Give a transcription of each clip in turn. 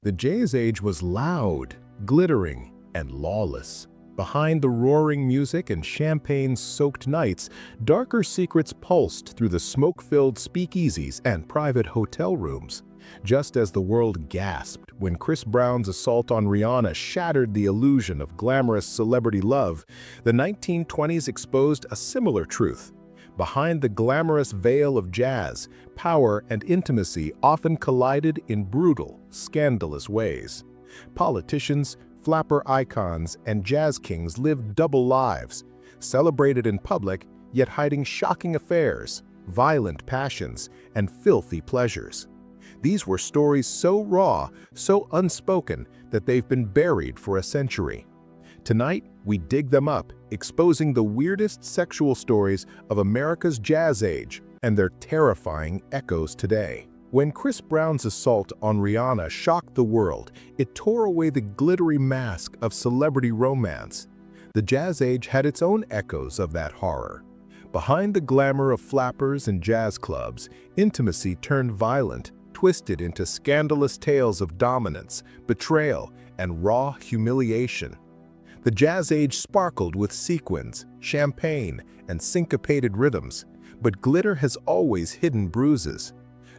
The jazz age was loud, glittering, and lawless. Behind the roaring music and champagne-soaked nights, darker secrets pulsed through the smoke-filled speakeasies and private hotel rooms. Just as the world gasped when Chris Brown's assault on Rihanna shattered the illusion of glamorous celebrity love, the 1920s exposed a similar truth. Behind the glamorous veil of jazz, power and intimacy often collided in brutal, scandalous ways. Politicians, flapper icons, and jazz kings lived double lives, celebrated in public, yet hiding shocking affairs, violent passions, and filthy pleasures. These were stories so raw, so unspoken, that they've been buried for a century. Tonight, we dig them up, exposing the weirdest sexual stories of America's jazz age and their terrifying echoes today. When Chris Brown's assault on Rihanna shocked the world, it tore away the glittery mask of celebrity romance. The jazz age had its own echoes of that horror. Behind the glamour of flappers and jazz clubs, intimacy turned violent, twisted into scandalous tales of dominance, betrayal, and raw humiliation. The jazz age sparkled with sequins, champagne, and syncopated rhythms, but glitter has always hidden bruises.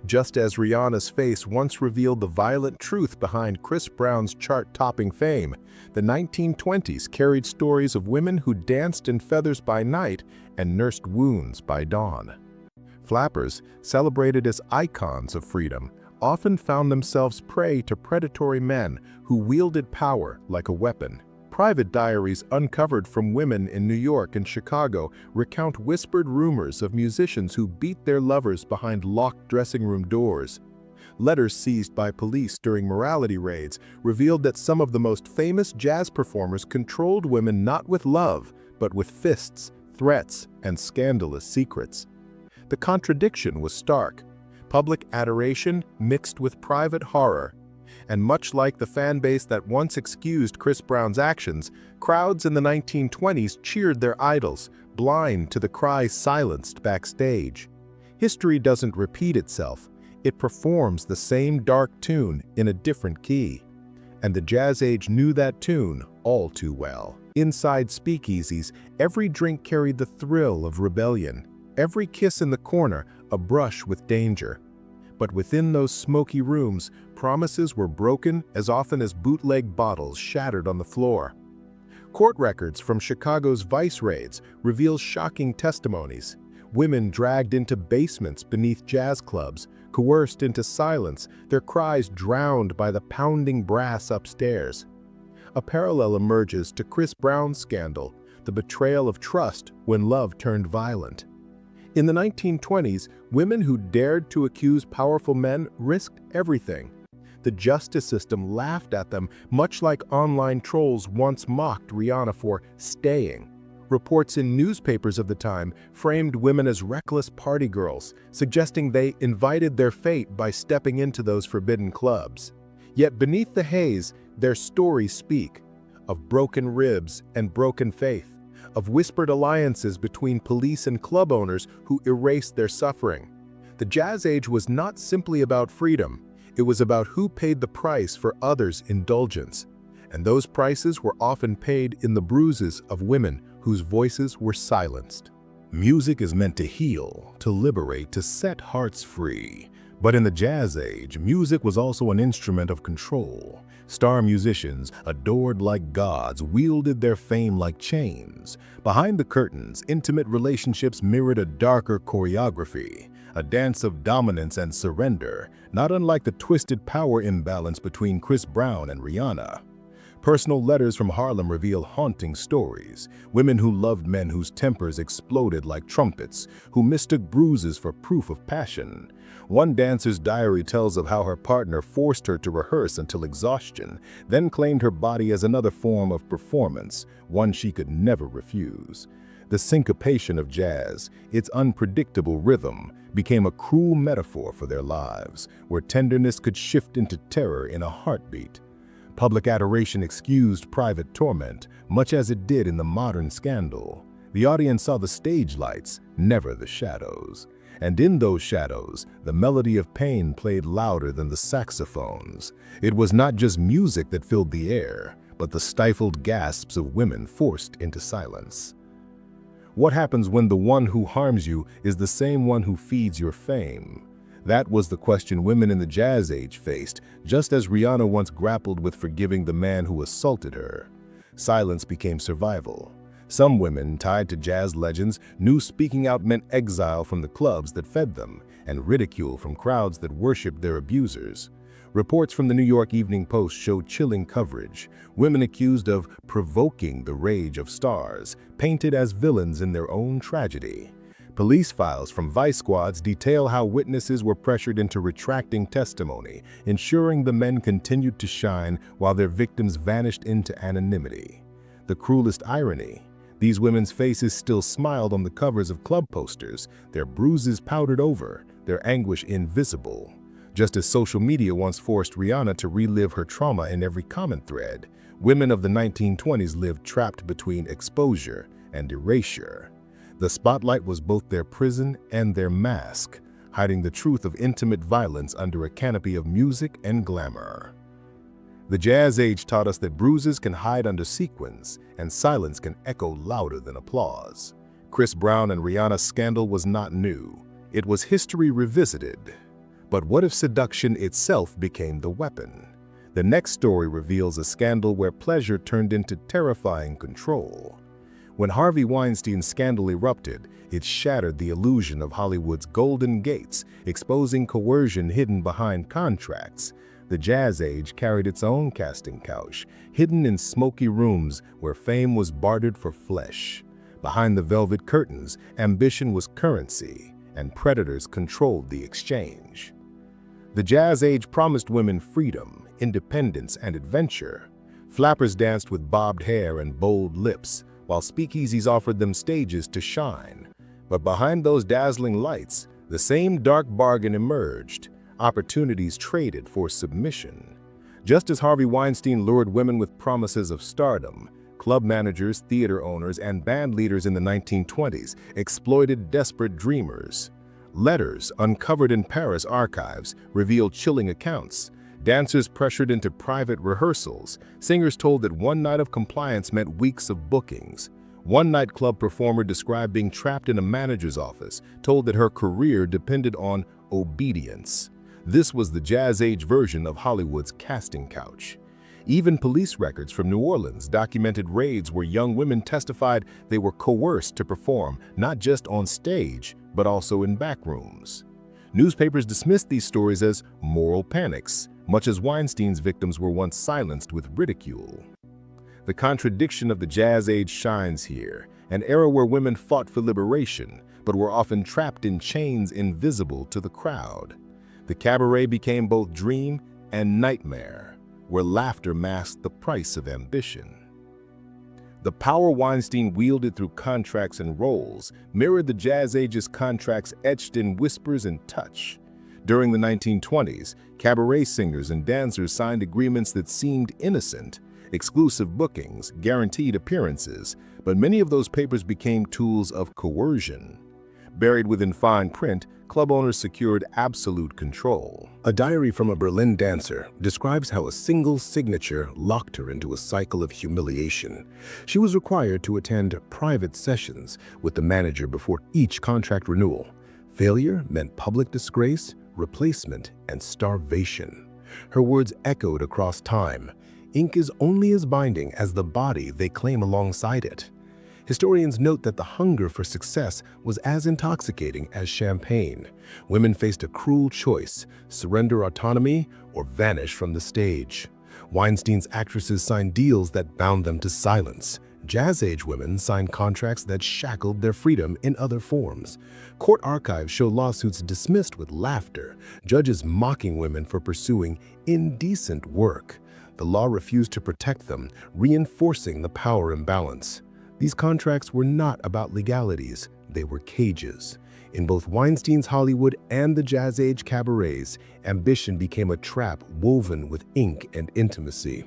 Just as Rihanna's face once revealed the violent truth behind Chris Brown's chart-topping fame, the 1920s carried stories of women who danced in feathers by night and nursed wounds by dawn. Flappers, celebrated as icons of freedom, often found themselves prey to predatory men who wielded power like a weapon. Private diaries uncovered from women in New York and Chicago recount whispered rumors of musicians who beat their lovers behind locked dressing room doors. Letters seized by police during morality raids revealed that some of the most famous jazz performers controlled women not with love, but with fists, threats, and scandalous secrets. The contradiction was stark. Public adoration mixed with private horror. And much like the fan base that once excused Chris Brown's actions, crowds in the 1920s cheered their idols, blind to the cries silenced backstage. History doesn't repeat itself. It performs the same dark tune in a different key. And the jazz age knew that tune all too well. Inside speakeasies, every drink carried the thrill of rebellion. Every kiss in the corner, a brush with danger. But within those smoky rooms, promises were broken as often as bootleg bottles shattered on the floor. Court records from Chicago's vice raids reveal shocking testimonies. Women dragged into basements beneath jazz clubs, coerced into silence, their cries drowned by the pounding brass upstairs. A parallel emerges to Chris Brown's scandal, the betrayal of trust when love turned violent. In the 1920s, women who dared to accuse powerful men risked everything. The justice system laughed at them, much like online trolls once mocked Rihanna for staying. Reports in newspapers of the time framed women as reckless party girls, suggesting they invited their fate by stepping into those forbidden clubs. Yet beneath the haze, their stories speak of broken ribs and broken faith, of whispered alliances between police and club owners who erased their suffering. The jazz age was not simply about freedom, it was about who paid the price for others' indulgence. And those prices were often paid in the bruises of women whose voices were silenced. Music is meant to heal, to liberate, to set hearts free. But in the jazz age, music was also an instrument of control. Star musicians, adored like gods, wielded their fame like chains. Behind the curtains, intimate relationships mirrored a darker choreography, a dance of dominance and surrender, not unlike the twisted power imbalance between Chris Brown and Rihanna. Personal letters from Harlem reveal haunting stories. Women who loved men whose tempers exploded like trumpets, who mistook bruises for proof of passion. One dancer's diary tells of how her partner forced her to rehearse until exhaustion, then claimed her body as another form of performance, one she could never refuse. The syncopation of jazz, its unpredictable rhythm, became a cruel metaphor for their lives, where tenderness could shift into terror in a heartbeat. Public adoration excused private torment, much as it did in the modern scandal. The audience saw the stage lights, never the shadows. And in those shadows, the melody of pain played louder than the saxophones. It was not just music that filled the air, but the stifled gasps of women forced into silence. What happens when the one who harms you is the same one who feeds your fame? That was the question women in the jazz age faced, just as Rihanna once grappled with forgiving the man who assaulted her. Silence became survival. Some women, tied to jazz legends, knew speaking out meant exile from the clubs that fed them and ridicule from crowds that worshipped their abusers. Reports from the New York Evening Post showed chilling coverage. Women accused of provoking the rage of stars, painted as villains in their own tragedy. Police files from Vice Squads detail how witnesses were pressured into retracting testimony, ensuring the men continued to shine while their victims vanished into anonymity. The cruelest irony: these women's faces still smiled on the covers of club posters, their bruises powdered over, their anguish invisible. Just as social media once forced Rihanna to relive her trauma in every comment thread, women of the 1920s lived trapped between exposure and erasure. The spotlight was both their prison and their mask, hiding the truth of intimate violence under a canopy of music and glamour. The jazz age taught us that bruises can hide under sequins, and silence can echo louder than applause. Chris Brown and Rihanna's scandal was not new. It was history revisited. But what if seduction itself became the weapon? The next story reveals a scandal where pleasure turned into terrifying control. When Harvey Weinstein's scandal erupted, it shattered the illusion of Hollywood's golden gates, exposing coercion hidden behind contracts. The jazz age carried its own casting couch, hidden in smoky rooms where fame was bartered for flesh. Behind the velvet curtains, ambition was currency, and predators controlled the exchange. The jazz age promised women freedom, independence, and adventure. Flappers danced with bobbed hair and bold lips, while speakeasies offered them stages to shine. But behind those dazzling lights, the same dark bargain emerged: opportunities traded for submission. Just as Harvey Weinstein lured women with promises of stardom, club managers, theater owners, and band leaders in the 1920s exploited desperate dreamers. Letters uncovered in Paris archives revealed chilling accounts. Dancers pressured into private rehearsals. Singers told that one night of compliance meant weeks of bookings. One nightclub performer described being trapped in a manager's office, told that her career depended on obedience. This was the jazz age version of Hollywood's casting couch. Even police records from New Orleans documented raids where young women testified they were coerced to perform, not just on stage, but also in back rooms. Newspapers dismissed these stories as moral panics, much as Weinstein's victims were once silenced with ridicule. The contradiction of the jazz age shines here, an era where women fought for liberation, but were often trapped in chains invisible to the crowd. The cabaret became both dream and nightmare, where laughter masked the price of ambition. The power Weinstein wielded through contracts and roles mirrored the jazz age's contracts etched in whispers and touch. During the 1920s, cabaret singers and dancers signed agreements that seemed innocent: exclusive bookings, guaranteed appearances, but many of those papers became tools of coercion. Buried within fine print, club owners secured absolute control. A diary from a Berlin dancer describes how a single signature locked her into a cycle of humiliation. She was required to attend private sessions with the manager before each contract renewal. Failure meant public disgrace, replacement, and starvation. Her words echoed across time: "Ink is only as binding as the body they claim alongside it." Historians note that the hunger for success was as intoxicating as champagne. Women faced a cruel choice: surrender autonomy or vanish from the stage. Weinstein's actresses signed deals that bound them to silence. Jazz-age women signed contracts that shackled their freedom in other forms. Court archives show lawsuits dismissed with laughter, judges mocking women for pursuing indecent work. The law refused to protect them, reinforcing the power imbalance. These contracts were not about legalities, they were cages. In both Weinstein's Hollywood and the jazz age cabarets, ambition became a trap woven with ink and intimacy.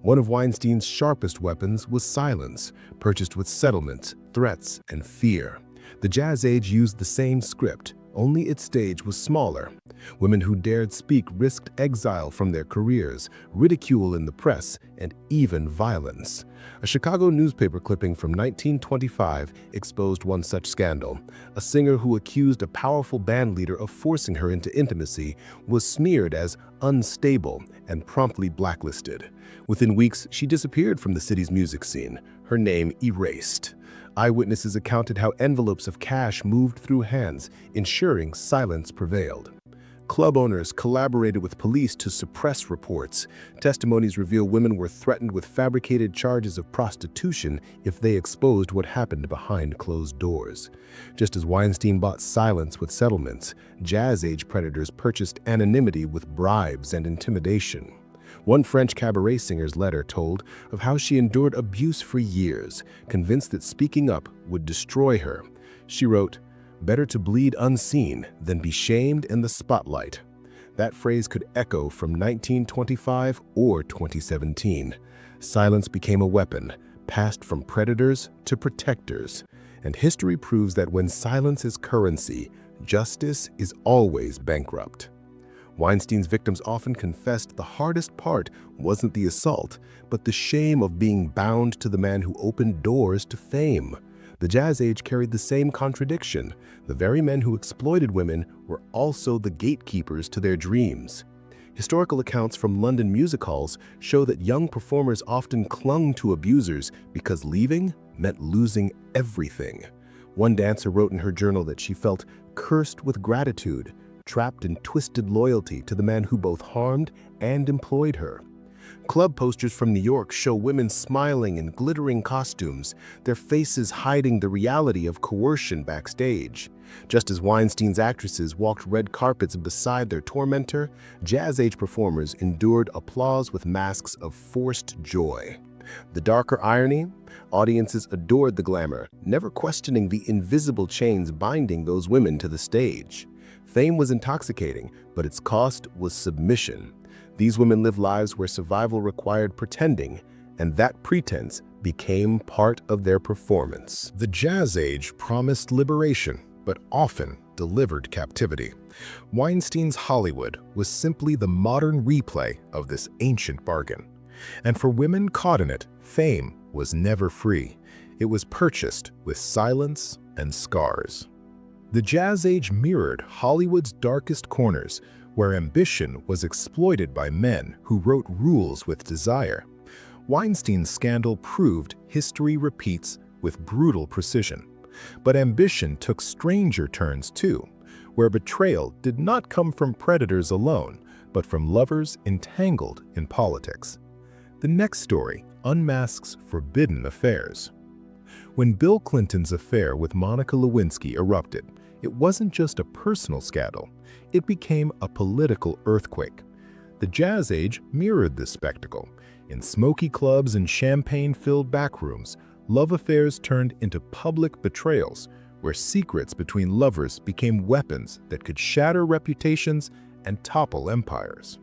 One of Weinstein's sharpest weapons was silence, purchased with settlements, threats, and fear. The jazz age used the same script: only its stage was smaller. Women who dared speak risked exile from their careers, ridicule in the press, and even violence. A Chicago newspaper clipping from 1925 exposed one such scandal. A singer who accused a powerful bandleader of forcing her into intimacy was smeared as unstable and promptly blacklisted. Within weeks, she disappeared from the city's music scene, her name erased. Eyewitnesses recounted how envelopes of cash moved through hands, ensuring silence prevailed. Club owners collaborated with police to suppress reports. Testimonies reveal women were threatened with fabricated charges of prostitution if they exposed what happened behind closed doors. Just as Weinstein bought silence with settlements, Jazz Age predators purchased anonymity with bribes and intimidation. One French cabaret singer's letter told of how she endured abuse for years, convinced that speaking up would destroy her. She wrote, "Better to bleed unseen than be shamed in the spotlight." That phrase could echo from 1925 or 2017. Silence became a weapon, passed from predators to protectors. And history proves that when silence is currency, justice is always bankrupt. Weinstein's victims often confessed the hardest part wasn't the assault, but the shame of being bound to the man who opened doors to fame. The Jazz Age carried the same contradiction. The very men who exploited women were also the gatekeepers to their dreams. Historical accounts from London music halls show that young performers often clung to abusers because leaving meant losing everything. One dancer wrote in her journal that she felt cursed with gratitude, trapped in twisted loyalty to the man who both harmed and employed her. Club posters from New York show women smiling in glittering costumes, their faces hiding the reality of coercion backstage. Just as Weinstein's actresses walked red carpets beside their tormentor, Jazz Age performers endured applause with masks of forced joy. The darker irony? Audiences adored the glamour, never questioning the invisible chains binding those women to the stage. Fame was intoxicating, but its cost was submission. These women lived lives where survival required pretending, and that pretense became part of their performance. The Jazz Age promised liberation, but often delivered captivity. Weinstein's Hollywood was simply the modern replay of this ancient bargain. And for women caught in it, fame was never free. It was purchased with silence and scars. The Jazz Age mirrored Hollywood's darkest corners, where ambition was exploited by men who wrote rules with desire. Weinstein's scandal proved history repeats with brutal precision. But ambition took stranger turns too, where betrayal did not come from predators alone, but from lovers entangled in politics. The next story unmasks forbidden affairs. When Bill Clinton's affair with Monica Lewinsky erupted, it wasn't just a personal scandal, it became a political earthquake. The Jazz Age mirrored this spectacle. In smoky clubs and champagne-filled backrooms, love affairs turned into public betrayals, where secrets between lovers became weapons that could shatter reputations and topple empires.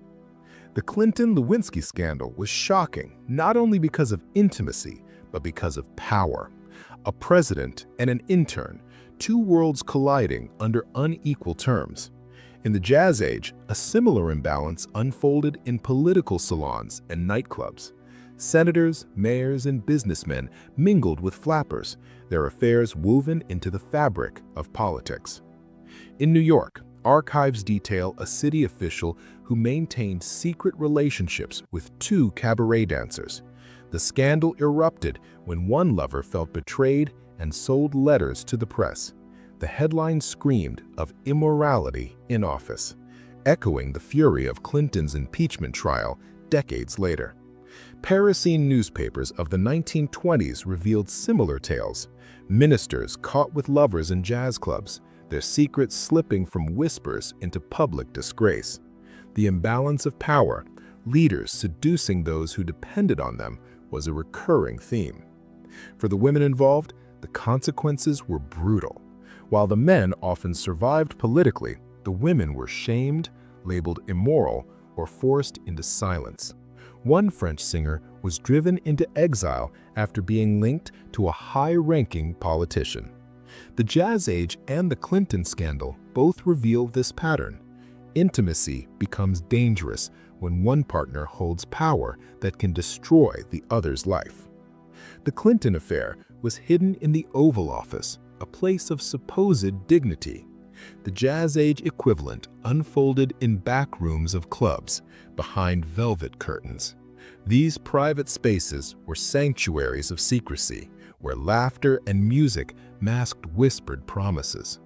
The Clinton-Lewinsky scandal was shocking, not only because of intimacy, but because of power. A president and an intern, two worlds colliding under unequal terms. In the Jazz Age, a similar imbalance unfolded in political salons and nightclubs. Senators, mayors, and businessmen mingled with flappers, their affairs woven into the fabric of politics. In New York, archives detail a city official who maintained secret relationships with two cabaret dancers. The scandal erupted when one lover felt betrayed and sold letters to the press. The headline screamed of immorality in office, echoing the fury of Clinton's impeachment trial decades later. Parisian newspapers of the 1920s revealed similar tales. Ministers caught with lovers in jazz clubs, their secrets slipping from whispers into public disgrace. The imbalance of power, leaders seducing those who depended on them, was a recurring theme. For the women involved, the consequences were brutal. While the men often survived politically, the women were shamed, labeled immoral, or forced into silence. One French singer was driven into exile after being linked to a high-ranking politician. The Jazz Age and the Clinton scandal both reveal this pattern. Intimacy becomes dangerous when one partner holds power that can destroy the other's life. The Clinton affair was hidden in the Oval Office, a place of supposed dignity. The Jazz Age equivalent unfolded in back rooms of clubs, behind velvet curtains. These private spaces were sanctuaries of secrecy, where laughter and music masked whispered promises.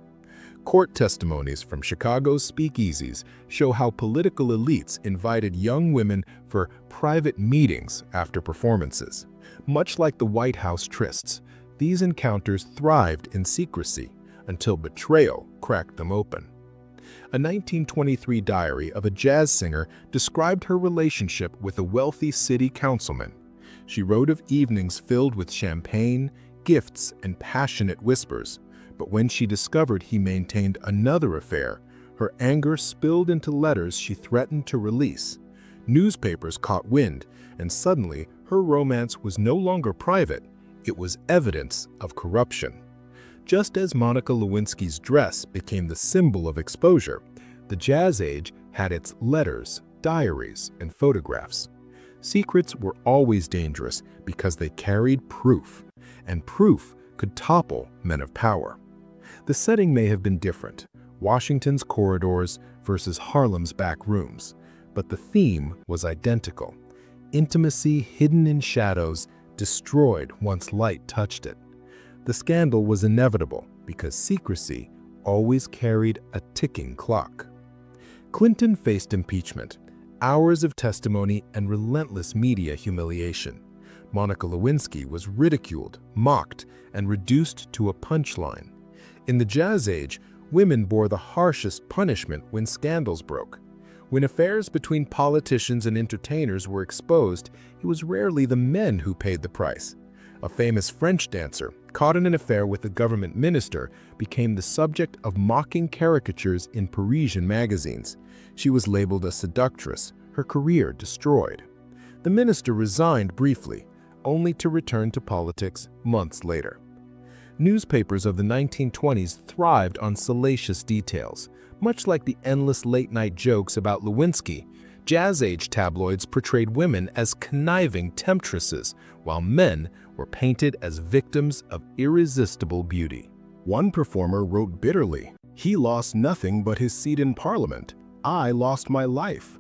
Court testimonies from Chicago's speakeasies show how political elites invited young women for private meetings after performances. Much like the White House trysts, these encounters thrived in secrecy until betrayal cracked them open. A 1923 diary of a jazz singer described her relationship with a wealthy city councilman. She wrote of evenings filled with champagne, gifts, and passionate whispers. But when she discovered he maintained another affair, her anger spilled into letters she threatened to release. Newspapers caught wind, and suddenly her romance was no longer private, it was evidence of corruption. Just as Monica Lewinsky's dress became the symbol of exposure, the Jazz Age had its letters, diaries, and photographs. Secrets were always dangerous because they carried proof, and proof could topple men of power. The setting may have been different, Washington's corridors versus Harlem's back rooms, but the theme was identical. Intimacy hidden in shadows, destroyed once light touched it. The scandal was inevitable because secrecy always carried a ticking clock. Clinton faced impeachment, hours of testimony, and relentless media humiliation. Monica Lewinsky was ridiculed, mocked, and reduced to a punchline. In the Jazz Age, women bore the harshest punishment when scandals broke. When affairs between politicians and entertainers were exposed, it was rarely the men who paid the price. A famous French dancer, caught in an affair with a government minister, became the subject of mocking caricatures in Parisian magazines. She was labeled a seductress, her career destroyed. The minister resigned briefly, only to return to politics months later. Newspapers of the 1920s thrived on salacious details. Much like the endless late-night jokes about Lewinsky, Jazz Age tabloids portrayed women as conniving temptresses, while men were painted as victims of irresistible beauty. One performer wrote bitterly, "He lost nothing but his seat in Parliament. I lost my life."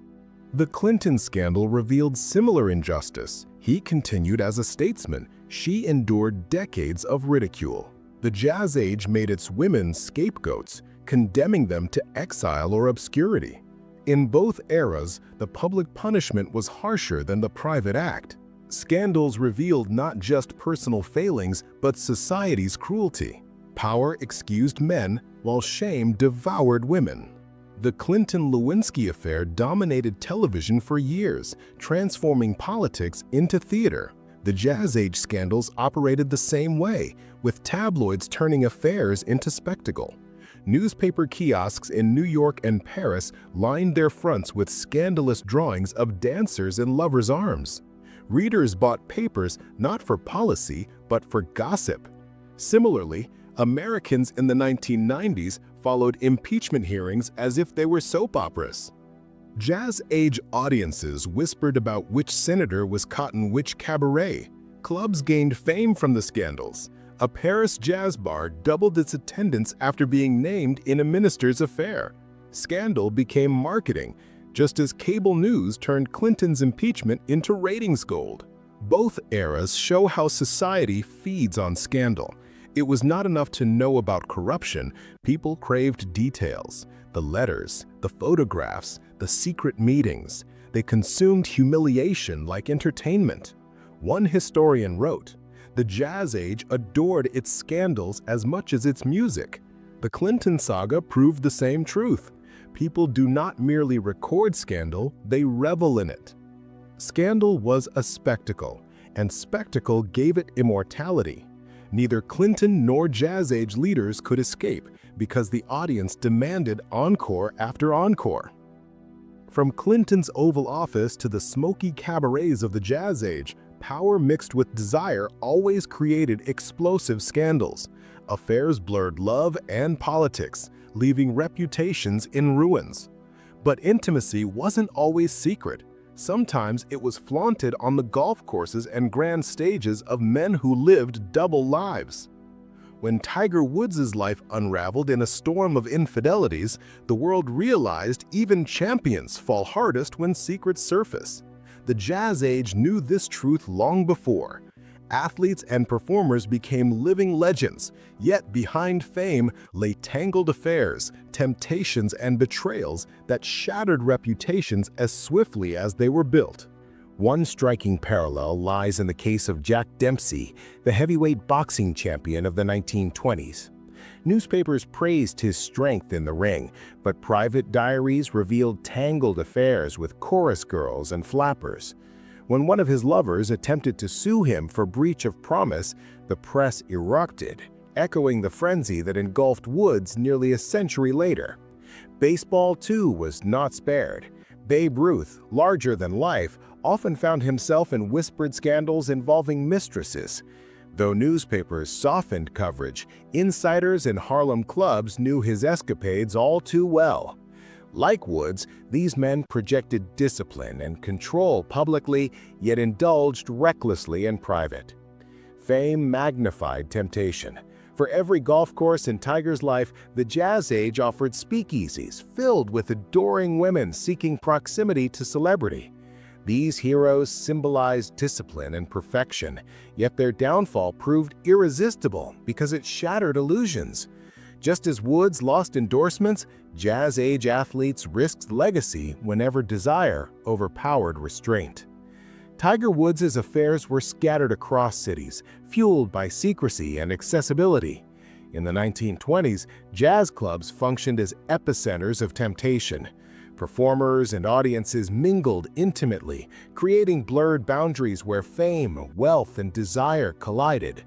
The Clinton scandal revealed similar injustice. He continued as a statesman. She endured decades of ridicule. The Jazz Age made its women scapegoats, condemning them to exile or obscurity. In both eras, the public punishment was harsher than the private act. Scandals revealed not just personal failings, but society's cruelty. Power excused men, while shame devoured women. The Clinton-Lewinsky affair dominated television for years, transforming politics into theater. The Jazz Age scandals operated the same way, with tabloids turning affairs into spectacle. Newspaper kiosks in New York and Paris lined their fronts with scandalous drawings of dancers in lovers' arms. Readers bought papers not for policy, but for gossip. Similarly, Americans in the 1990s followed impeachment hearings as if they were soap operas. Jazz Age audiences whispered about which senator was caught in which cabaret. Clubs gained fame from the scandals. A Paris jazz bar doubled its attendance after being named in a minister's affair. Scandal became marketing, just as cable news turned Clinton's impeachment into ratings gold. Both eras show how society feeds on scandal. It was not enough to know about corruption, people craved details. The letters, the photographs, the secret meetings. They consumed humiliation like entertainment. One historian wrote, "The Jazz Age adored its scandals as much as its music." The Clinton saga proved the same truth. People do not merely record scandal, they revel in it. Scandal was a spectacle, and spectacle gave it immortality. Neither Clinton nor Jazz Age leaders could escape because the audience demanded encore after encore. From Clinton's Oval Office to the smoky cabarets of the Jazz Age, power mixed with desire always created explosive scandals. Affairs blurred love and politics, leaving reputations in ruins. But intimacy wasn't always secret. Sometimes it was flaunted on the golf courses and grand stages of men who lived double lives. When Tiger Woods' life unraveled in a storm of infidelities, the world realized even champions fall hardest when secrets surface. The Jazz Age knew this truth long before. Athletes and performers became living legends, yet behind fame lay tangled affairs, temptations, and betrayals that shattered reputations as swiftly as they were built. One striking parallel lies in the case of Jack Dempsey, the heavyweight boxing champion of the 1920s. Newspapers praised his strength in the ring, but private diaries revealed tangled affairs with chorus girls and flappers. When one of his lovers attempted to sue him for breach of promise, the press erupted, echoing the frenzy that engulfed Woods nearly a century later. Baseball, too, was not spared. Babe Ruth, larger than life, often found himself in whispered scandals involving mistresses. Though newspapers softened coverage, insiders in Harlem clubs knew his escapades all too well. Like Woods, these men projected discipline and control publicly, yet indulged recklessly in private. Fame magnified temptation. For every golf course in Tiger's life, the Jazz Age offered speakeasies filled with adoring women seeking proximity to celebrity. These heroes symbolized discipline and perfection, yet their downfall proved irresistible because it shattered illusions. Just as Woods lost endorsements, Jazz Age athletes risked legacy whenever desire overpowered restraint. Tiger Woods' affairs were scattered across cities, fueled by secrecy and accessibility. In the 1920s, jazz clubs functioned as epicenters of temptation. Performers and audiences mingled intimately, creating blurred boundaries where fame, wealth, and desire collided.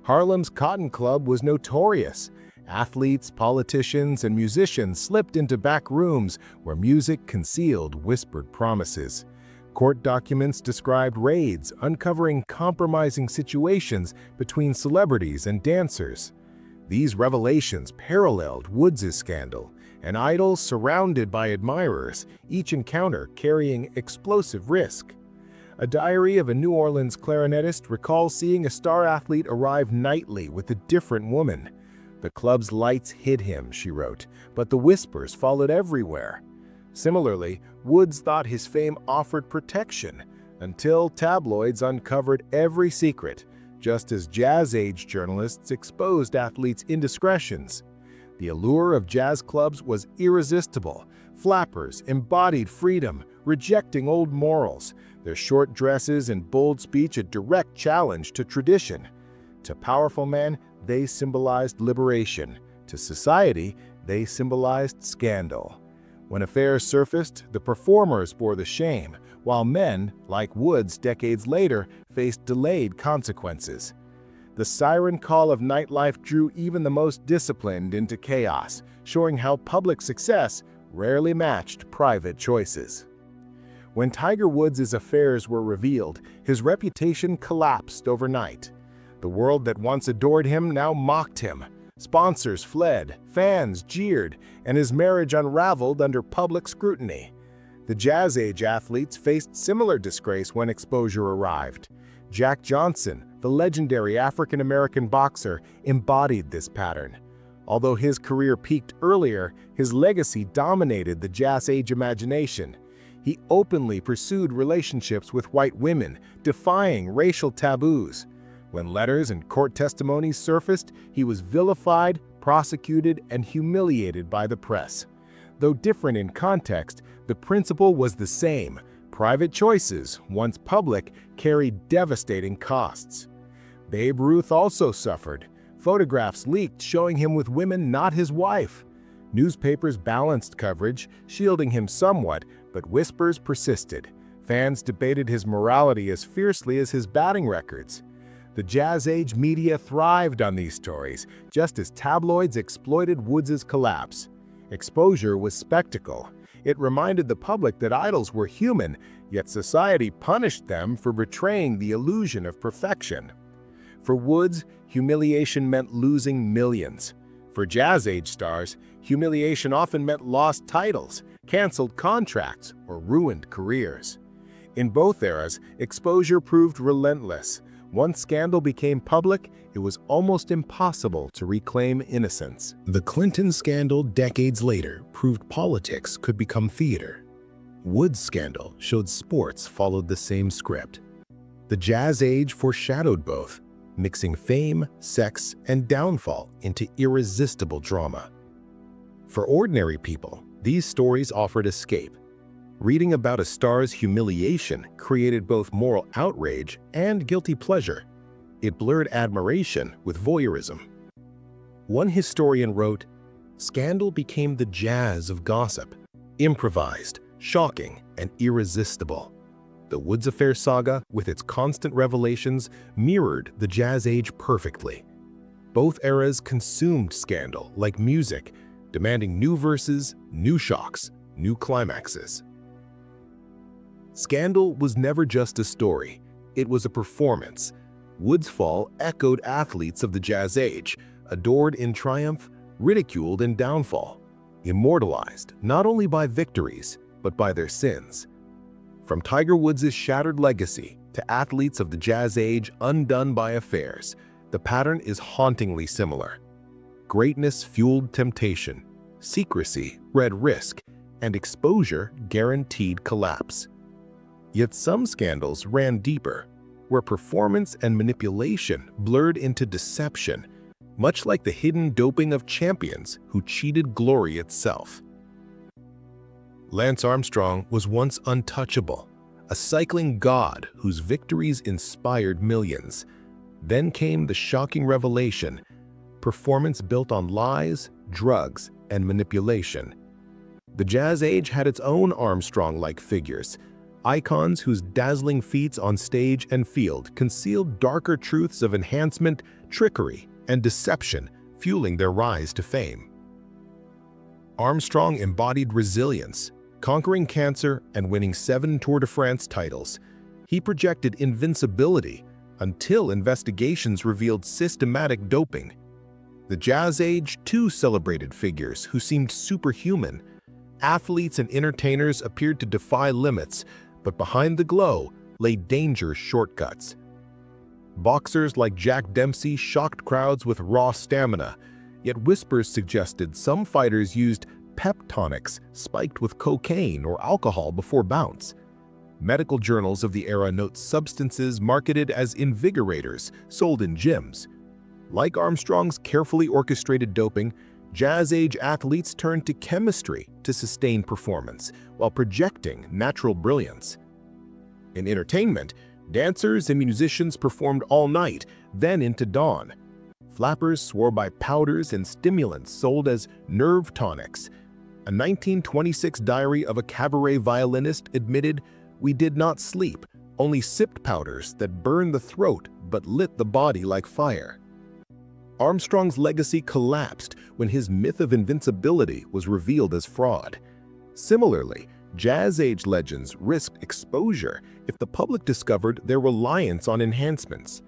Harlem's Cotton Club was notorious. Athletes, politicians, and musicians slipped into back rooms where music concealed whispered promises. Court documents described raids, uncovering compromising situations between celebrities and dancers. These revelations paralleled Woods' scandal, an idol surrounded by admirers, each encounter carrying explosive risk. A diary of a New Orleans clarinetist recalls seeing a star athlete arrive nightly with a different woman. "The club's lights hid him," she wrote, "but the whispers followed everywhere." Similarly, Woods thought his fame offered protection until tabloids uncovered every secret, just as Jazz Age journalists exposed athletes' indiscretions. The allure of jazz clubs was irresistible. Flappers embodied freedom, rejecting old morals, their short dresses and bold speech a direct challenge to tradition. To powerful men, they symbolized liberation. To society, they symbolized scandal. When affairs surfaced, the performers bore the shame, while men, like Woods decades later, faced delayed consequences. The siren call of nightlife drew even the most disciplined into chaos, showing how public success rarely matched private choices. When Tiger Woods' affairs were revealed, his reputation collapsed overnight. The world that once adored him now mocked him. Sponsors fled, fans jeered, and his marriage unraveled under public scrutiny. The Jazz Age athletes faced similar disgrace when exposure arrived. Jack Johnson, the legendary African-American boxer, embodied this pattern. Although his career peaked earlier, his legacy dominated the Jazz Age imagination. He openly pursued relationships with white women, defying racial taboos. When letters and court testimonies surfaced, he was vilified, prosecuted, and humiliated by the press. Though different in context, the principle was the same. Private choices, once public, carried devastating costs. Babe Ruth also suffered. Photographs leaked showing him with women not his wife. Newspapers balanced coverage, shielding him somewhat, but whispers persisted. Fans debated his morality as fiercely as his batting records. The Jazz Age media thrived on these stories, just as tabloids exploited Woods' collapse. Exposure was spectacle. It reminded the public that idols were human, yet society punished them for betraying the illusion of perfection. For Woods, humiliation meant losing millions. For Jazz Age stars, humiliation often meant lost titles, canceled contracts, or ruined careers. In both eras, exposure proved relentless. Once scandal became public, it was almost impossible to reclaim innocence. The Clinton scandal decades later proved politics could become theater. Wood's scandal showed sports followed the same script. The Jazz Age foreshadowed both, mixing fame, sex, and downfall into irresistible drama. For ordinary people, these stories offered escape. Reading about a star's humiliation created both moral outrage and guilty pleasure. It blurred admiration with voyeurism. One historian wrote, "Scandal became the jazz of gossip, improvised, shocking, and irresistible." The Woods Affair saga, with its constant revelations, mirrored the Jazz Age perfectly. Both eras consumed scandal like music, demanding new verses, new shocks, new climaxes. Scandal was never just a story, it was a performance. Wood's fall echoed athletes of the Jazz Age, adored in triumph, ridiculed in downfall, immortalized not only by victories, but by their sins. From Tiger Woods' shattered legacy to athletes of the Jazz Age undone by affairs, the pattern is hauntingly similar. Greatness fueled temptation, secrecy bred risk, and exposure guaranteed collapse. Yet some scandals ran deeper, where performance and manipulation blurred into deception, much like the hidden doping of champions who cheated glory itself. Lance Armstrong was once untouchable, a cycling god whose victories inspired millions. Then came the shocking revelation: performance built on lies, drugs, and manipulation. The Jazz Age had its own Armstrong-like figures, icons whose dazzling feats on stage and field concealed darker truths of enhancement, trickery, and deception, fueling their rise to fame. Armstrong embodied resilience, conquering cancer and winning 7 Tour de France titles. He projected invincibility until investigations revealed systematic doping. The Jazz Age too celebrated figures who seemed superhuman. Athletes and entertainers appeared to defy limits, but behind the glow lay dangerous shortcuts. Boxers like Jack Dempsey shocked crowds with raw stamina, yet whispers suggested some fighters used pep tonics spiked with cocaine or alcohol before bouts. Medical journals of the era note substances marketed as invigorators sold in gyms. Like Armstrong's carefully orchestrated doping, Jazz Age athletes turned to chemistry to sustain performance while projecting natural brilliance. In entertainment, dancers and musicians performed all night, then into dawn. Flappers swore by powders and stimulants sold as nerve tonics. A 1926 diary of a cabaret violinist admitted, "We did not sleep, only sipped powders that burned the throat but lit the body like fire." Armstrong's legacy collapsed when his myth of invincibility was revealed as fraud. Similarly, Jazz Age legends risked exposure if the public discovered their reliance on enhancements.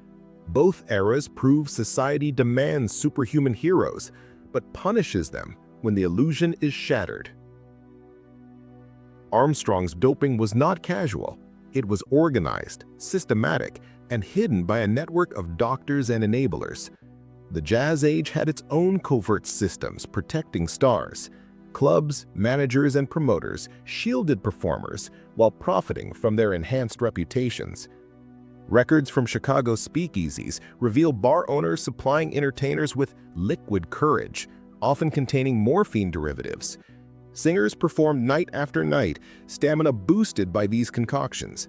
Both eras prove society demands superhuman heroes, but punishes them when the illusion is shattered. Armstrong's doping was not casual. It was organized, systematic, and hidden by a network of doctors and enablers. The Jazz Age had its own covert systems protecting stars. Clubs, managers, and promoters shielded performers while profiting from their enhanced reputations. Records from Chicago speakeasies reveal bar owners supplying entertainers with liquid courage, often containing morphine derivatives. Singers performed night after night, stamina boosted by these concoctions.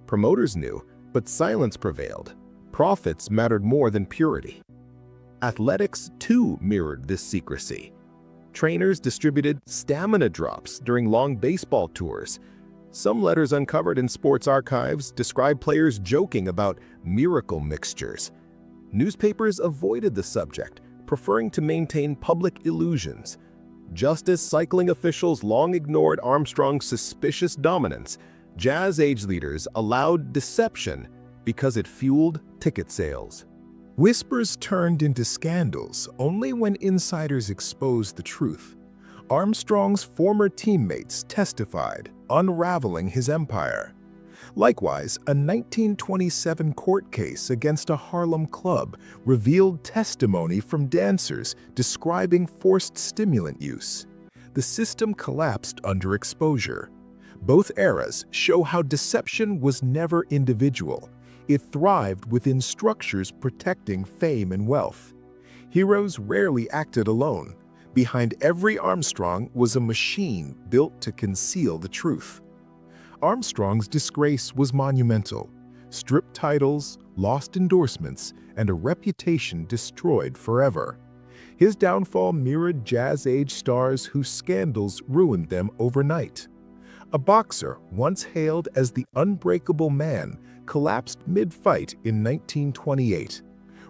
Promoters knew, but silence prevailed. Profits mattered more than purity. Athletics, too, mirrored this secrecy. Trainers distributed stamina drops during long baseball tours. Some letters uncovered in sports archives describe players joking about miracle mixtures. Newspapers avoided the subject, preferring to maintain public illusions. Just as cycling officials long ignored Armstrong's suspicious dominance, Jazz Age leaders allowed deception because it fueled ticket sales. Whispers turned into scandals only when insiders exposed the truth. Armstrong's former teammates testified, unraveling his empire. Likewise, a 1927 court case against a Harlem club revealed testimony from dancers describing forced stimulant use. The system collapsed under exposure. Both eras show how deception was never individual. It thrived within structures protecting fame and wealth. Heroes rarely acted alone. Behind every Armstrong was a machine built to conceal the truth. Armstrong's disgrace was monumental. Stripped titles, lost endorsements, and a reputation destroyed forever. His downfall mirrored jazz-age stars whose scandals ruined them overnight. A boxer once hailed as the unbreakable man collapsed mid-fight in 1928.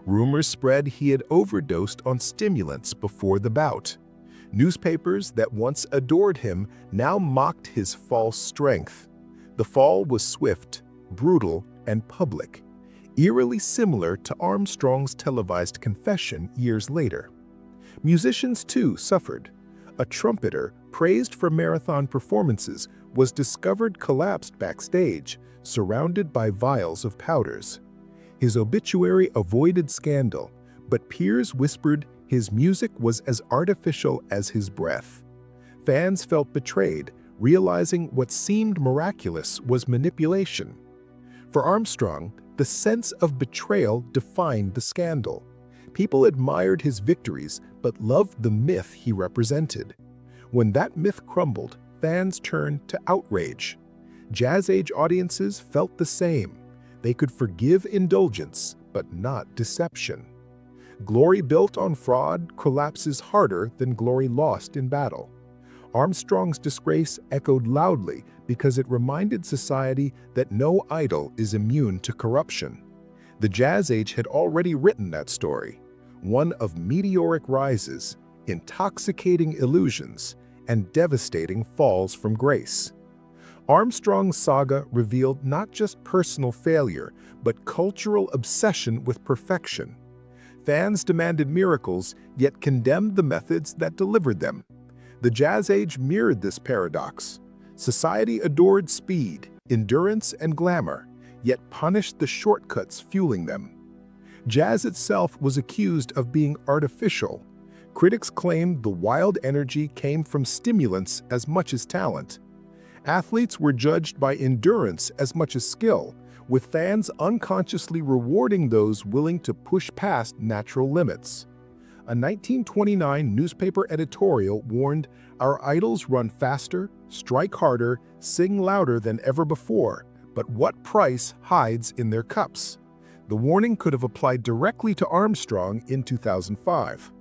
Rumors spread he had overdosed on stimulants before the bout. Newspapers that once adored him now mocked his false strength. The fall was swift, brutal, and public, eerily similar to Armstrong's televised confession years later. Musicians, too, suffered. A trumpeter, praised for marathon performances, was discovered collapsed backstage, surrounded by vials of powders. His obituary avoided scandal, but peers whispered his music was as artificial as his breath. Fans felt betrayed, realizing what seemed miraculous was manipulation. For Armstrong, the sense of betrayal defined the scandal. People admired his victories, but loved the myth he represented. When that myth crumbled, fans turned to outrage. Jazz-age audiences felt the same. They could forgive indulgence, but not deception. Glory built on fraud collapses harder than glory lost in battle. Armstrong's disgrace echoed loudly because it reminded society that no idol is immune to corruption. The Jazz Age had already written that story, one of meteoric rises, intoxicating illusions, and devastating falls from grace. Armstrong's saga revealed not just personal failure, but cultural obsession with perfection. Fans demanded miracles, yet condemned the methods that delivered them. The Jazz Age mirrored this paradox. Society adored speed, endurance, and glamour, yet punished the shortcuts fueling them. Jazz itself was accused of being artificial. Critics claimed the wild energy came from stimulants as much as talent. Athletes were judged by endurance as much as skill, with fans unconsciously rewarding those willing to push past natural limits. A 1929 newspaper editorial warned, "Our idols run faster, strike harder, sing louder than ever before, but what price hides in their cups?" The warning could have applied directly to Armstrong in 2005.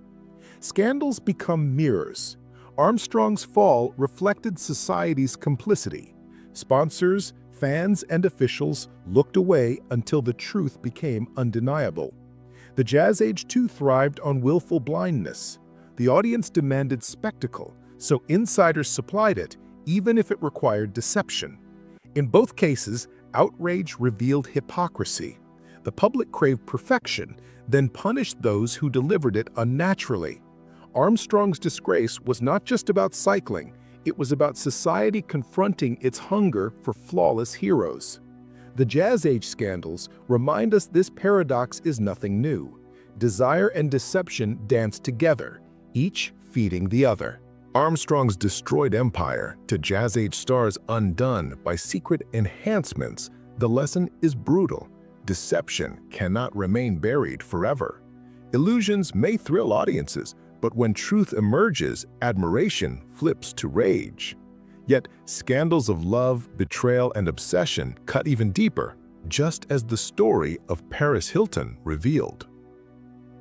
Scandals become mirrors. Armstrong's fall reflected society's complicity. Sponsors, fans, and officials looked away until the truth became undeniable. The Jazz Age too thrived on willful blindness. The audience demanded spectacle, so insiders supplied it, even if it required deception. In both cases, outrage revealed hypocrisy. The public craved perfection, then punished those who delivered it unnaturally. Armstrong's disgrace was not just about cycling, it was about society confronting its hunger for flawless heroes. The Jazz Age scandals remind us this paradox is nothing new. Desire and deception dance together, each feeding the other. Armstrong's destroyed empire to Jazz Age stars undone by secret enhancements, the lesson is brutal. Deception cannot remain buried forever. Illusions may thrill audiences, but when truth emerges, admiration flips to rage. Yet, scandals of love, betrayal, and obsession cut even deeper, just as the story of Paris Hilton revealed.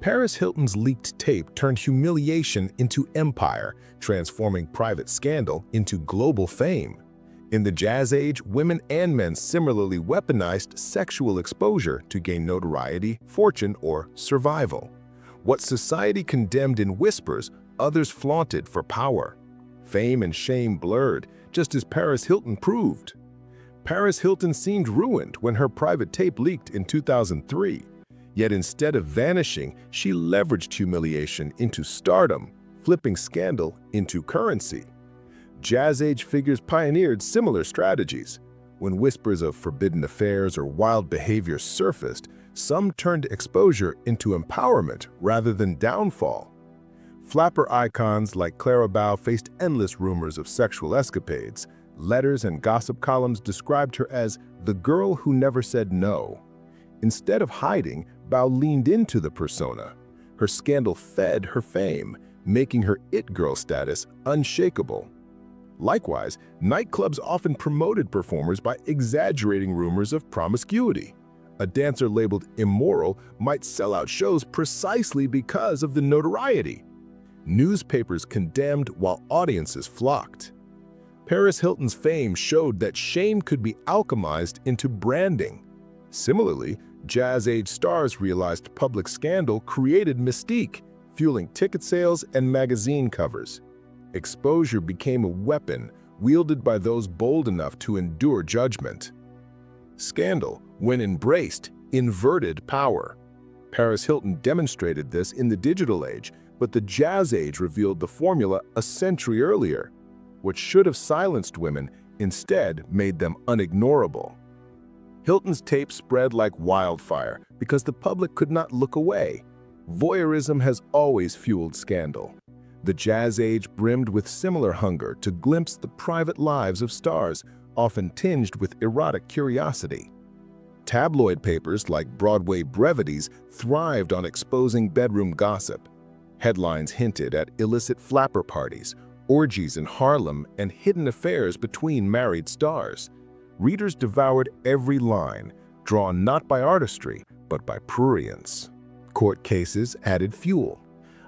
Paris Hilton's leaked tape turned humiliation into empire, transforming private scandal into global fame. In the Jazz Age, women and men similarly weaponized sexual exposure to gain notoriety, fortune, or survival. What society condemned in whispers, others flaunted for power. Fame and shame blurred, just as Paris Hilton proved. Paris Hilton seemed ruined when her private tape leaked in 2003. Yet instead of vanishing, she leveraged humiliation into stardom, flipping scandal into currency. Jazz Age figures pioneered similar strategies. When whispers of forbidden affairs or wild behavior surfaced, some turned exposure into empowerment rather than downfall. Flapper icons like Clara Bow faced endless rumors of sexual escapades. Letters and gossip columns described her as the girl who never said no. Instead of hiding, Bow leaned into the persona. Her scandal fed her fame, making her it-girl status unshakable. Likewise, nightclubs often promoted performers by exaggerating rumors of promiscuity. A dancer labeled immoral might sell out shows precisely because of the notoriety. Newspapers condemned while audiences flocked. Paris Hilton's fame showed that shame could be alchemized into branding. Similarly, Jazz Age stars realized public scandal created mystique, fueling ticket sales and magazine covers. Exposure became a weapon wielded by those bold enough to endure judgment. Scandal, when embraced, inverted power. Paris Hilton demonstrated this in the digital age, but the Jazz Age revealed the formula a century earlier. What should have silenced women instead made them unignorable. Hilton's tape spread like wildfire because the public could not look away. Voyeurism has always fueled scandal. The Jazz Age brimmed with similar hunger to glimpse the private lives of stars, often tinged with erotic curiosity. Tabloid papers like Broadway Brevities thrived on exposing bedroom gossip. Headlines hinted at illicit flapper parties, orgies in Harlem, and hidden affairs between married stars. Readers devoured every line, drawn not by artistry, but by prurience. Court cases added fuel.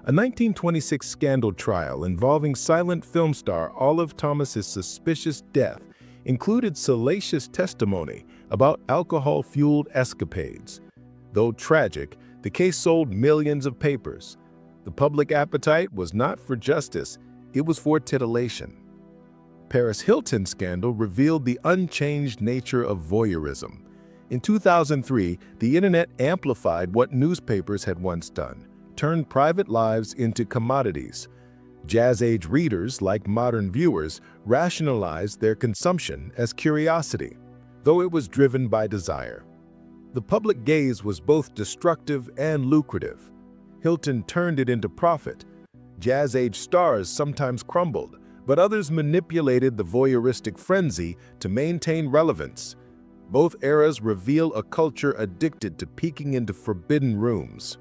A 1926 scandal trial involving silent film star Olive Thomas's suspicious death included salacious testimony about alcohol-fueled escapades. Though tragic, the case sold millions of papers. The public appetite was not for justice, it was for titillation. Paris Hilton's scandal revealed the unchanged nature of voyeurism. In 2003, the internet amplified what newspapers had once done, turned private lives into commodities. Jazz Age readers, like modern viewers, rationalized their consumption as curiosity, though it was driven by desire. The public gaze was both destructive and lucrative. Hilton turned it into profit. Jazz Age stars sometimes crumbled, but others manipulated the voyeuristic frenzy to maintain relevance. Both eras reveal a culture addicted to peeking into forbidden rooms.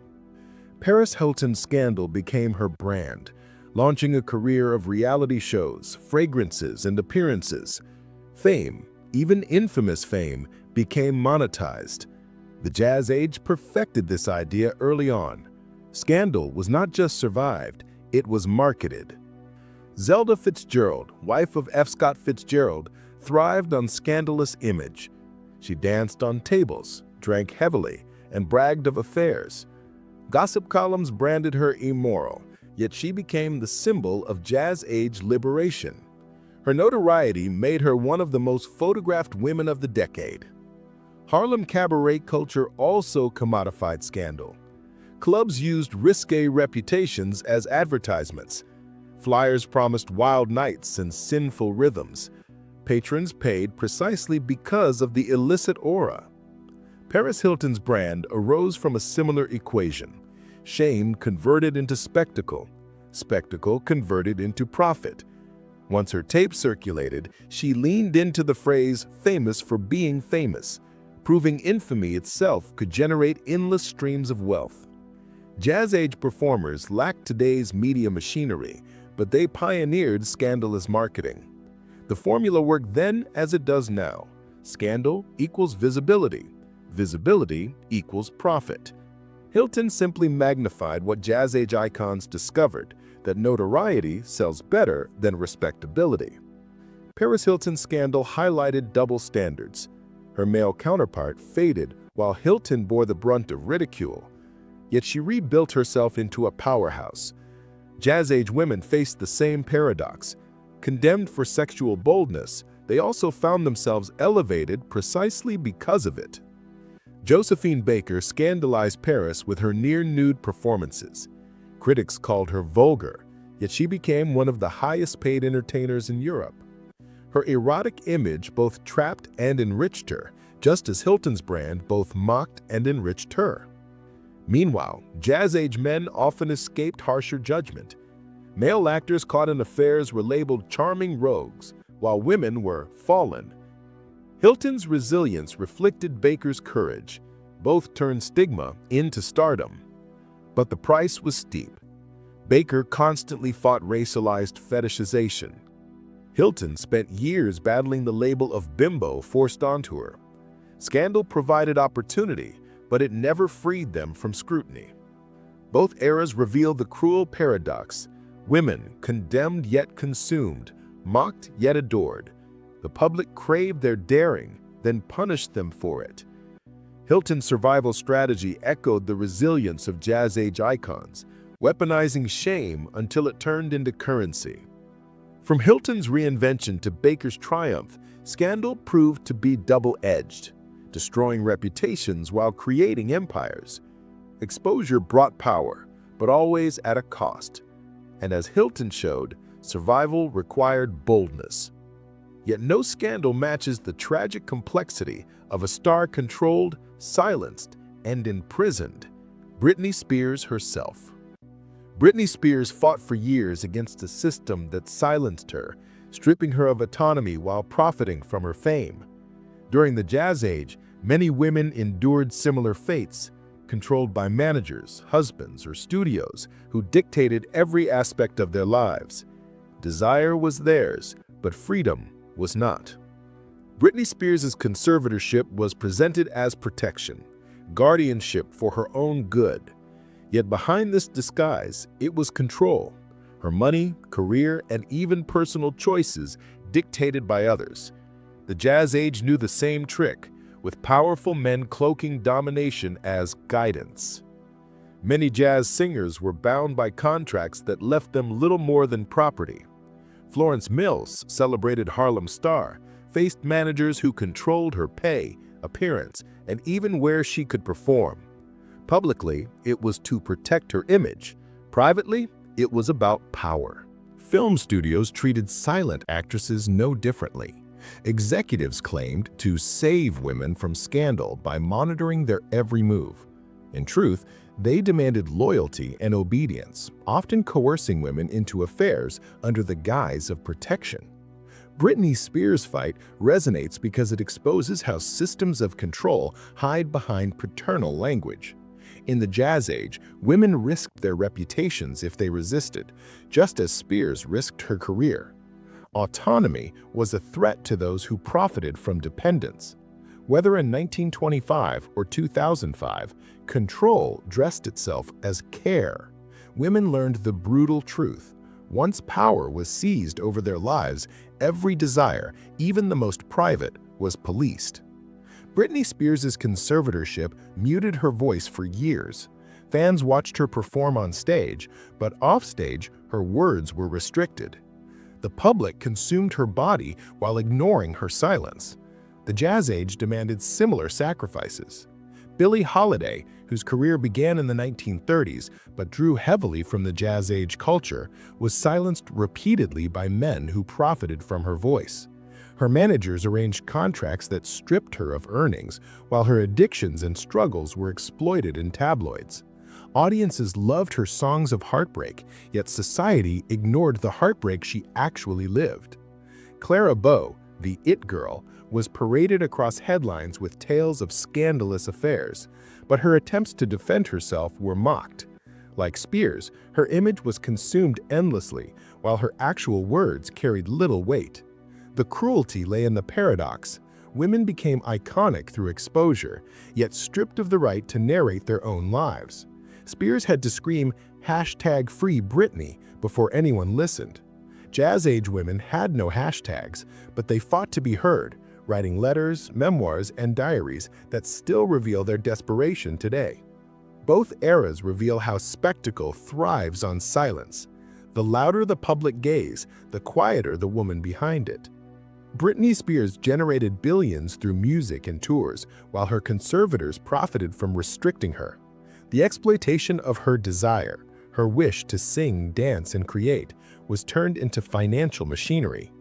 Paris Hilton's scandal became her brand, launching a career of reality shows, fragrances, and appearances. Fame, even infamous fame, became monetized. The Jazz Age perfected this idea early on. Scandal was not just survived, it was marketed. Zelda Fitzgerald, wife of F. Scott Fitzgerald, thrived on scandalous image. She danced on tables, drank heavily, and bragged of affairs. Gossip columns branded her immoral, yet she became the symbol of Jazz Age liberation. Her notoriety made her one of the most photographed women of the decade. Harlem cabaret culture also commodified scandal. Clubs used risque reputations as advertisements. Flyers promised wild nights and sinful rhythms. Patrons paid precisely because of the illicit aura. Paris Hilton's brand arose from a similar equation. Shame converted into spectacle. Spectacle converted into profit. Once her tape circulated, she leaned into the phrase "famous for being famous," proving infamy itself could generate endless streams of wealth. Jazz Age performers lacked today's media machinery, but they pioneered scandalous marketing. The formula worked then as it does now. Scandal equals visibility. Visibility equals profit. Hilton simply magnified what Jazz Age icons discovered, that notoriety sells better than respectability. Paris Hilton's scandal highlighted double standards. Her male counterpart faded while Hilton bore the brunt of ridicule. Yet she rebuilt herself into a powerhouse. Jazz Age women faced the same paradox. Condemned for sexual boldness, they also found themselves elevated precisely because of it. Josephine Baker scandalized Paris with her near-nude performances. Critics called her vulgar, yet she became one of the highest-paid entertainers in Europe. Her erotic image both trapped and enriched her, just as Hilton's brand both mocked and enriched her. Meanwhile, jazz-age men often escaped harsher judgment. Male actors caught in affairs were labeled charming rogues, while women were fallen. Hilton's resilience reflected Baker's courage. Both turned stigma into stardom. But the price was steep. Baker constantly fought racialized fetishization. Hilton spent years battling the label of bimbo forced onto her. Scandal provided opportunity, but it never freed them from scrutiny. Both eras reveal the cruel paradox: women condemned yet consumed, mocked yet adored. The public craved their daring, then punished them for it. Hilton's survival strategy echoed the resilience of jazz-age icons, weaponizing shame until it turned into currency. From Hilton's reinvention to Baker's triumph, scandal proved to be double-edged, destroying reputations while creating empires. Exposure brought power, but always at a cost. And as Hilton showed, survival required boldness. Yet no scandal matches the tragic complexity of a star controlled, silenced, and imprisoned. Britney Spears herself. Britney Spears fought for years against a system that silenced her, stripping her of autonomy while profiting from her fame. During the jazz age, many women endured similar fates, controlled by managers, husbands, or studios who dictated every aspect of their lives. Desire was theirs, but freedom was not. Britney Spears' conservatorship was presented as protection, guardianship for her own good. Yet behind this disguise, it was control. Her money, career, and even personal choices dictated by others. The jazz age knew the same trick, with powerful men cloaking domination as guidance. Many jazz singers were bound by contracts that left them little more than property. Florence Mills, celebrated Harlem star, faced managers who controlled her pay, appearance, and even where she could perform. Publicly, it was to protect her image. Privately, it was about power. Film studios treated silent actresses no differently. Executives claimed to save women from scandal by monitoring their every move. In truth, they demanded loyalty and obedience, often coercing women into affairs under the guise of protection. Britney Spears' fight resonates because it exposes how systems of control hide behind paternal language. In the jazz age, women risked their reputations if they resisted, just as Spears risked her career. Autonomy was a threat to those who profited from dependence. Whether in 1925 or 2005, control dressed itself as care. Women learned the brutal truth. Once power was seized over their lives, every desire, even the most private, was policed. Britney Spears' conservatorship muted her voice for years. Fans watched her perform on stage, but offstage, her words were restricted. The public consumed her body while ignoring her silence. The jazz age demanded similar sacrifices. Billie Holiday, whose career began in the 1930s but drew heavily from the jazz age culture, was silenced repeatedly by men who profited from her voice. Her managers arranged contracts that stripped her of earnings, while her addictions and struggles were exploited in tabloids. Audiences loved her songs of heartbreak, yet society ignored the heartbreak she actually lived. Clara Bow, the It Girl, was paraded across headlines with tales of scandalous affairs, but her attempts to defend herself were mocked. Like Spears, her image was consumed endlessly, while her actual words carried little weight. The cruelty lay in the paradox. Women became iconic through exposure, yet stripped of the right to narrate their own lives. Spears had to scream #Free Britney before anyone listened. Jazz-age women had no hashtags, but they fought to be heard, writing letters, memoirs, and diaries that still reveal their desperation today. Both eras reveal how spectacle thrives on silence. The louder the public gaze, the quieter the woman behind it. Britney Spears generated billions through music and tours, while her conservators profited from restricting her. The exploitation of her desire, her wish to sing, dance, and create, was turned into financial machinery.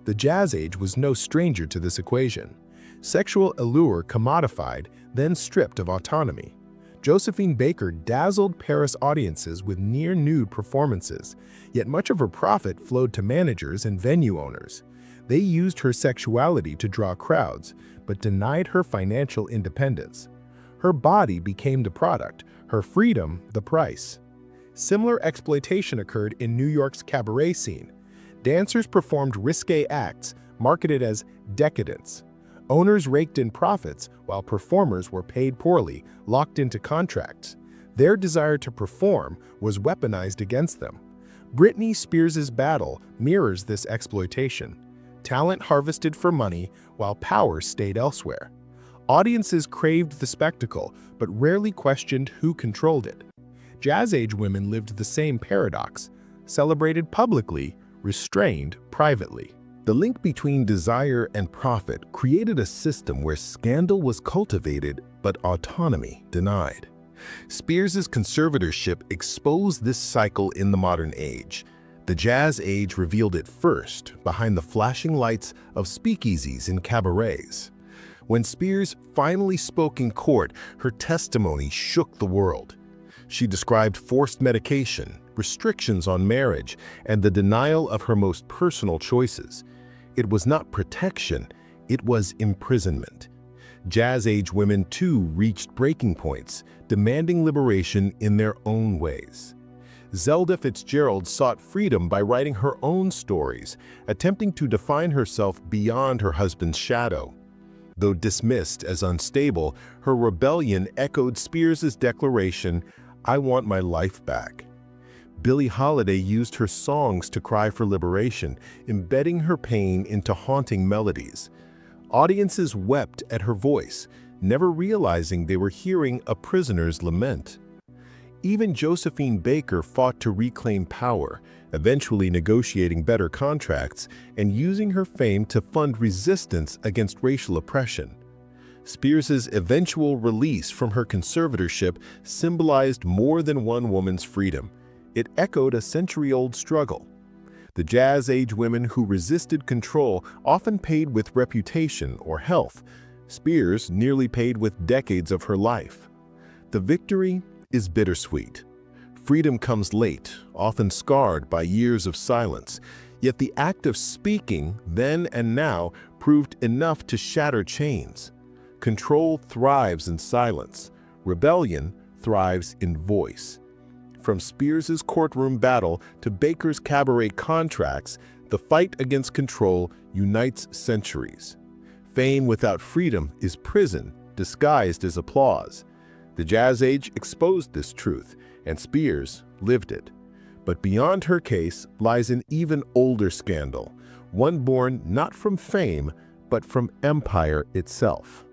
The Jazz Age was no stranger to this equation. Sexual allure commodified, then stripped of autonomy. Josephine Baker dazzled Paris audiences with near-nude performances, yet much of her profit flowed to managers and venue owners. They used her sexuality to draw crowds, but denied her financial independence. Her body became the product, her freedom the price. Similar exploitation occurred in New York's cabaret scene. Dancers performed risque acts, marketed as decadence. Owners raked in profits, while performers were paid poorly, locked into contracts. Their desire to perform was weaponized against them. Britney Spears' battle mirrors this exploitation. Talent harvested for money, while power stayed elsewhere. Audiences craved the spectacle, but rarely questioned who controlled it. Jazz Age women lived the same paradox, celebrated publicly, restrained privately. The link between desire and profit created a system where scandal was cultivated but autonomy denied. Spears' conservatorship exposed this cycle in the modern age. The Jazz Age revealed it first, behind the flashing lights of speakeasies and cabarets. When Spears finally spoke in court, her testimony shook the world. She described forced medication, restrictions on marriage, and the denial of her most personal choices. It was not protection, it was imprisonment. Jazz Age women too reached breaking points, demanding liberation in their own ways. Zelda Fitzgerald sought freedom by writing her own stories, attempting to define herself beyond her husband's shadow. Though dismissed as unstable, her rebellion echoed Spears' declaration, "I want my life back." Billie Holiday used her songs to cry for liberation, embedding her pain into haunting melodies. Audiences wept at her voice, never realizing they were hearing a prisoner's lament. Even Josephine Baker fought to reclaim power, eventually negotiating better contracts and using her fame to fund resistance against racial oppression. Spears' eventual release from her conservatorship symbolized more than one woman's freedom. It echoed a century-old struggle. The Jazz Age women who resisted control often paid with reputation or health. Spears nearly paid with decades of her life. The victory is bittersweet. Freedom comes late, often scarred by years of silence. Yet the act of speaking, then and now, proved enough to shatter chains. Control thrives in silence. Rebellion thrives in voice. From Spears' courtroom battle to Baker's cabaret contracts, the fight against control unites centuries. Fame without freedom is prison, disguised as applause. The Jazz Age exposed this truth, and Spears lived it. But beyond her case lies an even older scandal, one born not from fame, but from empire itself.